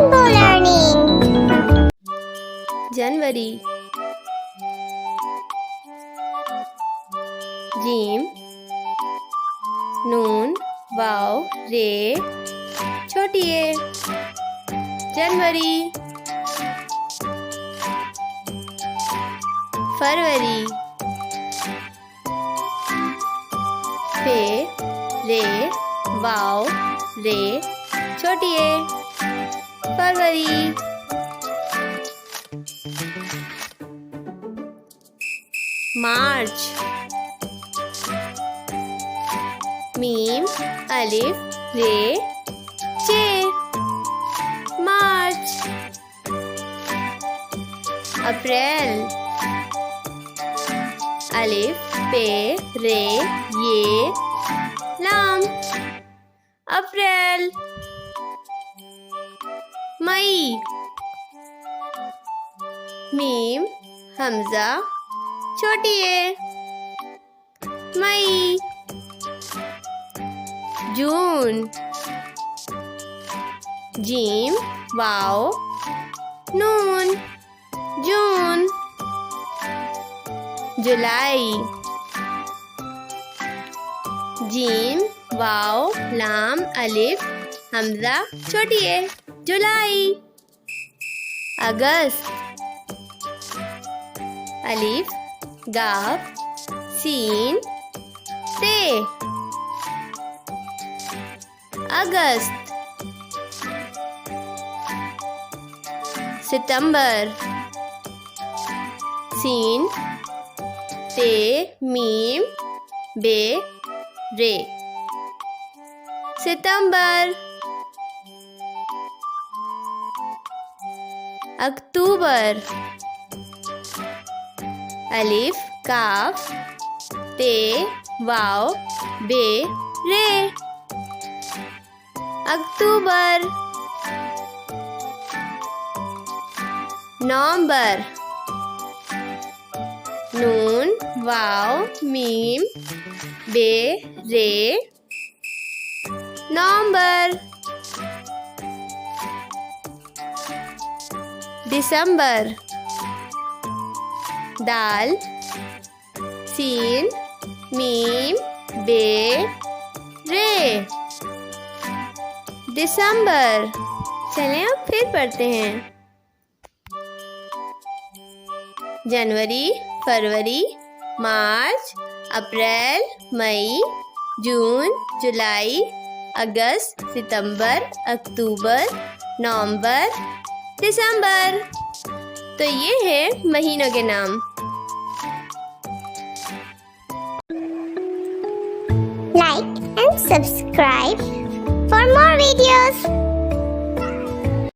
Rainbow Learning. जनवरी gym नून वाव रे छोटी ए जनवरी फरवरी फे रे वाव रे छोटी ए फरवरी मार्च मीम अलिफ रे चे मार्च अप्रैल अलिफ पे रे ये लाम अप्रैल मई मीम हमजा छोटी ए मई जून जीम वाव नून जून जुलाई जीम वाव लाम अलिफ हमजा छोटी ए जुलाई अगस्त अलिफ गाफ सीन से अगस्त सितंबर सीन ते मीम बे रे सितंबर अक्टूबर अलिफ काफ ते वाव बे रे अक्टूबर नवंबर नून वाव मीम बे रे नवंबर दिसंबर दाल सीन मीम बे रे दिसंबर। चलें अब फिर पढ़ते हैं। जनवरी फरवरी मार्च अप्रैल मई जून जुलाई अगस्त सितंबर अक्टूबर नवंबर दिसंबर। तो ये है महीनों के नाम। Like and subscribe for more videos.